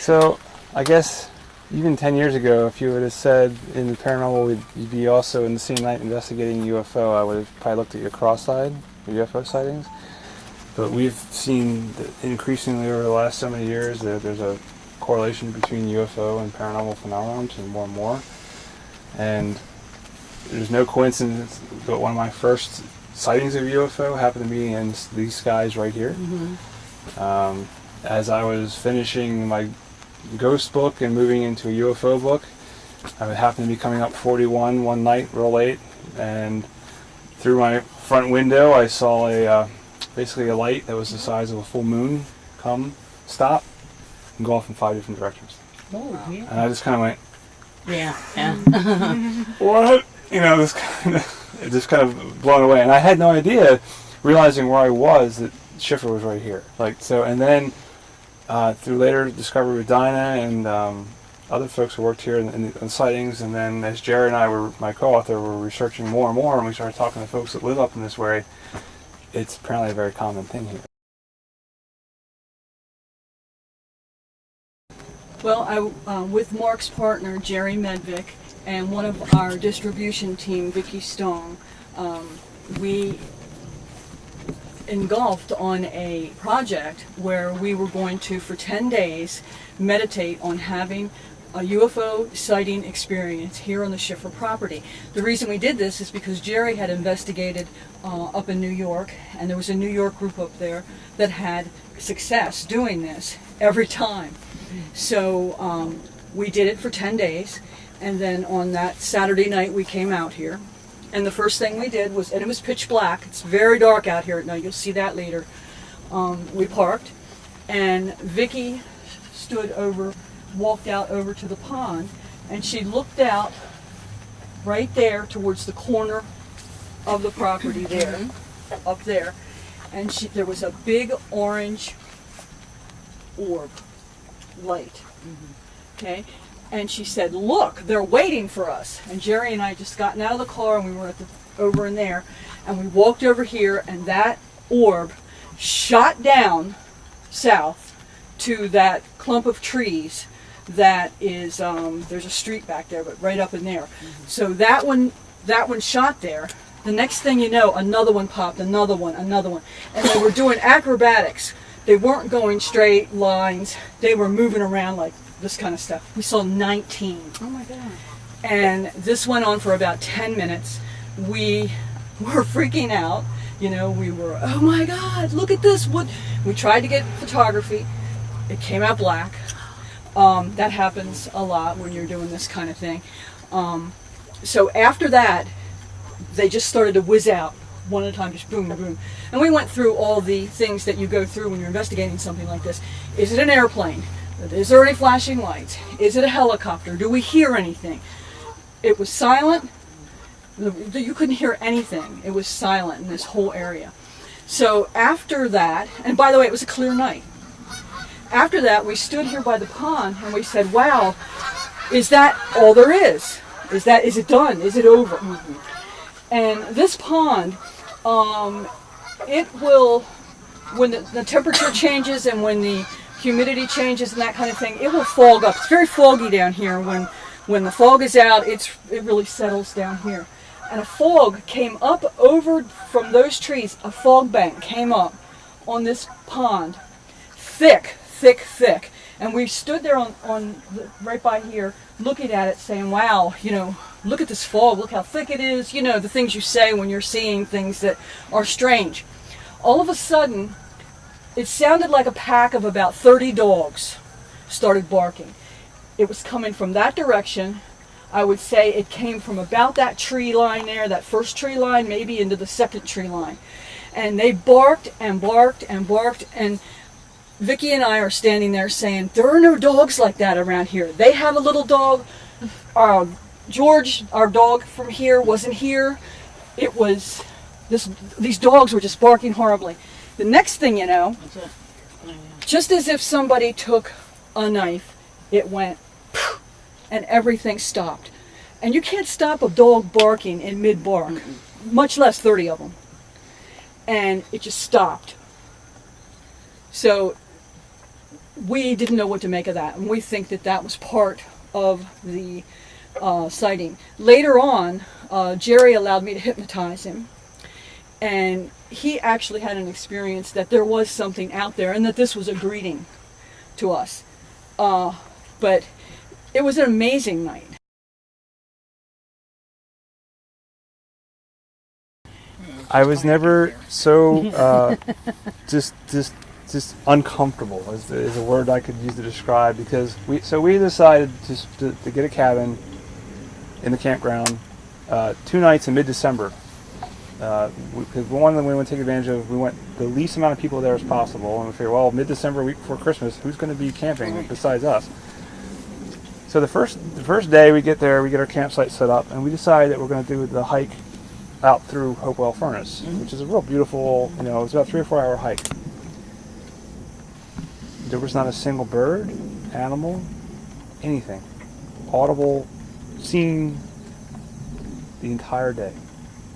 So, I guess even 10 years ago, if you would have said in the paranormal you'd be also in the same night investigating UFO, I would have probably looked at you cross-eyed, UFO sightings. But we've seen that increasingly over the last so many years that there's a correlation between UFO and paranormal phenomena, which is more and more. And there's no coincidence, but one of my first sightings of UFO happened to be in these skies right here. Mm-hmm. As I was finishing my ghost book and moving into a UFO book, I happened to be coming up 41 one night real late, and through my front window I saw basically a light that was the size of a full moon come, stop, and go off in 5 different directions. Oh, yeah. And I just kind of went, yeah. what? You know, just kind of blown away. And I had no idea, realizing where I was, that Schiffer was right here. And then through later discovery with Dinah and other folks who worked here in sightings, and then as Jerry and I my co-author, were researching more and more, and we started talking to folks that live up in this way, it's apparently a very common thing here. Well, with Mark's partner, Jerry Medvick, and one of our distribution team, Vicki Stone, we engulfed on a project where we were going to, for 10 days, meditate on having a UFO sighting experience here on the Schiffer property. The reason we did this is because Jerry had investigated up in New York, and there was a New York group up there that had success doing this every time. So we did it for 10 days, and then on that Saturday night we came out here, and the first thing we did was, and it was pitch black, it's very dark out here at night, you'll see that later. We parked, and Vicki walked out over to the pond, and she looked out right there towards the corner of the property there, up there, and there was a big orange orb light. Okay, and she said, "Look, they're waiting for us." And Jerry and I had just gotten out of the car, and we were over in there, and we walked over here, and that orb shot down south to that clump of trees that is there's a street back there, but right up in there. So that one shot there. The next thing you know, another one popped, another one, and they were doing acrobatics. They weren't going straight lines. They were moving around like this kind of stuff. We saw 19. Oh my God. And this went on for about 10 minutes. We were freaking out. You know, we were, oh my God, look at this. We tried to get photography. It came out black. That happens a lot when you're doing this kind of thing. So after that, they just started to whiz out one at a time, just boom, boom. And we went through all the things that you go through when you're investigating something like this. Is it an airplane? Is there any flashing lights? Is it a helicopter? Do we hear anything? It was silent. You couldn't hear anything. It was silent in this whole area. So after that, and by the way, it was a clear night. After that, we stood here by the pond and we said, wow, is that all there is? Is it done? Is it over? Mm-hmm. And this pond, it will, when the temperature changes and when the humidity changes and that kind of thing, it will fog up. It's very foggy down here. When the fog is out, it really settles down here. And a fog came up over from those trees. A fog bank came up on this pond, thick. And we stood there right by here, looking at it, saying, "Wow, look at this fog. Look how thick it is." The things you say when you're seeing things that are strange. All of a sudden, it sounded like a pack of about 30 dogs started barking. It was coming from that direction. I would say it came from about that tree line there, that first tree line, maybe into the second tree line. And they barked and barked and barked, and Vicki and I are standing there saying, there are no dogs like that around here. They have a little dog. George, our dog from here, wasn't here. It was, these dogs were just barking horribly. The next thing you know, just as if somebody took a knife, it went, and everything stopped. And you can't stop a dog barking in mid-bark, much less 30 of them. And it just stopped. So we didn't know what to make of that, and we think that that was part of the sighting. Later on, Jerry allowed me to hypnotize him, and he actually had an experience that there was something out there and that this was a greeting to us. But it was an amazing night. I was never so just uncomfortable is a word I could use to describe, because we decided to get a cabin in the campground 2 nights in mid-December. Because one of them we want to take advantage of, we want the least amount of people there as possible, and we figured, well, mid-December, week before Christmas, who's going to be camping besides us? So the first day we get there, we get our campsite set up, and we decide that we're going to do the hike out through Hopewell Furnace, which is a real beautiful, it's about 3 or 4 hour hike. There was not a single bird, animal, anything audible seen the entire day,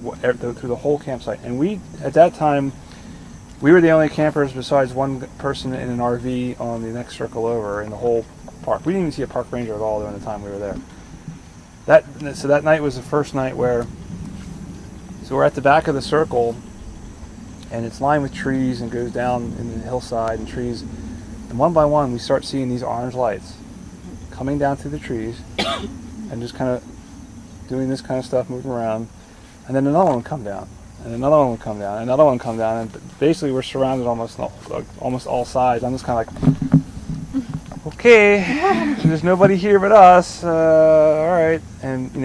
through the whole campsite. And we, at that time, we were the only campers besides one person in an RV on the next circle over in the whole park. We didn't even see a park ranger at all during the time we were there. So that night was the first night where, so we're at the back of the circle, and it's lined with trees and goes down in the hillside and trees. And one by one, we start seeing these orange lights coming down through the trees and just kind of doing this kind of stuff, moving around. And then another one would come down, and another one would come down, and another one would come down. And basically, we're surrounded almost all sides. I'm just kind of like, okay, there's nobody here but us. All right. And,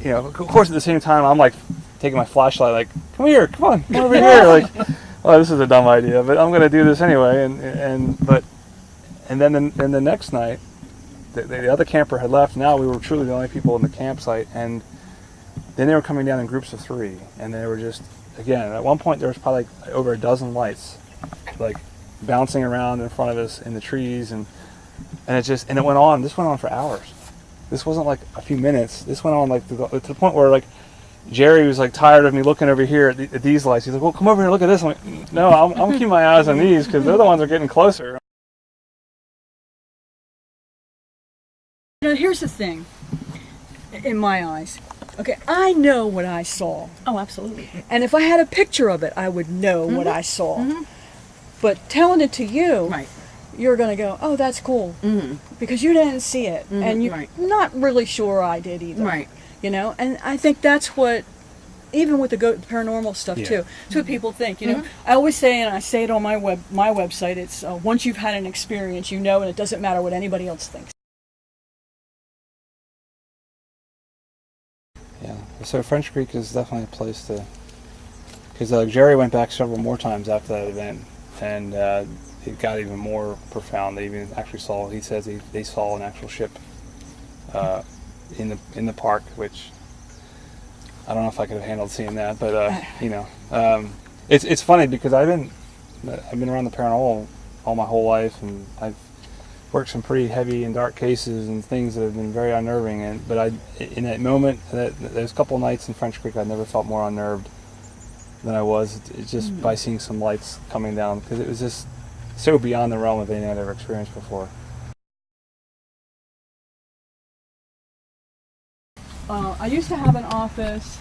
of course, at the same time, I'm like taking my flashlight, like, come on over here. Like, oh, this is a dumb idea, but I'm going to do this anyway. And then the next night, the other camper had left. Now we were truly the only people in the campsite, and then they were coming down in groups of 3, and they were just, again, at one point there was probably like over a dozen lights, like bouncing around in front of us in the trees, and it went on. This went on for hours. This wasn't like a few minutes. This went on like to the point where, like, Jerry was like tired of me looking over here at these lights. He's like, well, come over here and look at this. I'm like, no, I'm keeping my eyes on these because they're the ones that are getting closer. Here's the thing, in my eyes. Okay, I know what I saw. Oh, absolutely. And if I had a picture of it, I would know what I saw. Mm-hmm. But telling it to you, right, you're going to go, oh, that's cool. Mm-hmm. Because you didn't see it. Mm-hmm. And you're not really sure I did either. Right. And I think that's what, even with the paranormal stuff too, that's what people think. I always say, and I say it on my website, it's once you've had an experience, and it doesn't matter what anybody else thinks. Yeah, so French Creek is definitely a place to, because Jerry went back several more times after that event, and it got even more profound. They even actually saw, he says they saw an actual ship in the park, which I don't know if I could have handled seeing that, but it's funny because I've been around the paranormal all my whole life, and I've worked some pretty heavy and dark cases and things that have been very unnerving. But in that moment, those couple nights in French Creek, I never felt more unnerved than I was just by seeing some lights coming down, because it was just so beyond the realm of anything I'd ever experienced before. I used to have an office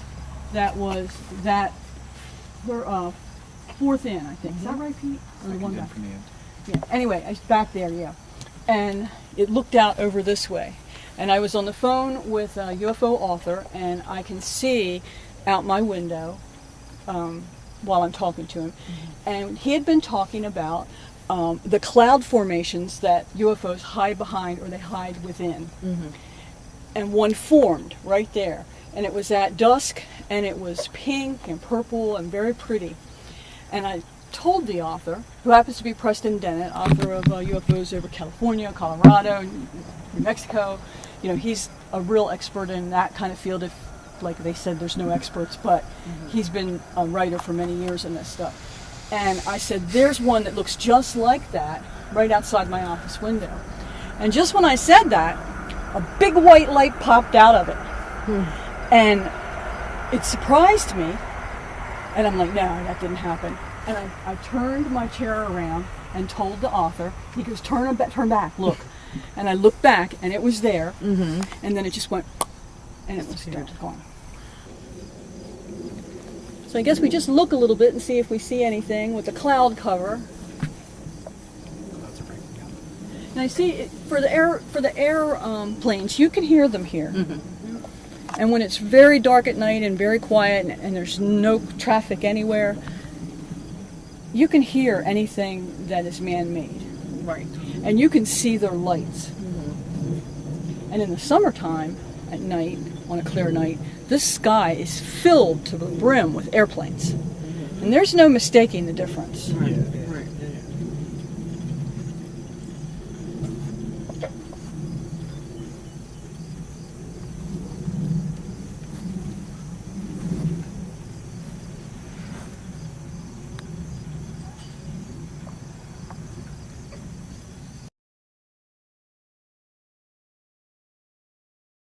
that was fourth in, I think. Is that right, Pete? Or the one back? Yeah. Anyway, I was back there, yeah. And it looked out over this way. And I was on the phone with a UFO author, and I can see out my window while I'm talking to him. Mm-hmm. And he had been talking about the cloud formations that UFOs hide behind, or they hide within. Mm-hmm. And one formed right there. And it was at dusk, and it was pink and purple and very pretty. And I told the author, who happens to be Preston Dennett, author of UFOs over California, Colorado, New Mexico. He's a real expert in that kind of field. If, like they said, there's no experts, but he's been a writer for many years in this stuff. And I said, there's one that looks just like that right outside my office window. And just when I said that, a big white light popped out of it. And it surprised me. And I'm like, no, that didn't happen. And I turned my chair around and told the author, he goes, turn back, look. And I looked back, and it was there, and then it just went, and it was gone. So I guess we just look a little bit and see if we see anything with the cloud cover. And I see for the airplanes, you can hear them here. And when it's very dark at night and very quiet and there's no traffic anywhere, you can hear anything that is man-made. Right. And you can see their lights. And in the summertime, at night, on a clear night, this sky is filled to the brim with airplanes. And there's no mistaking the difference. Right.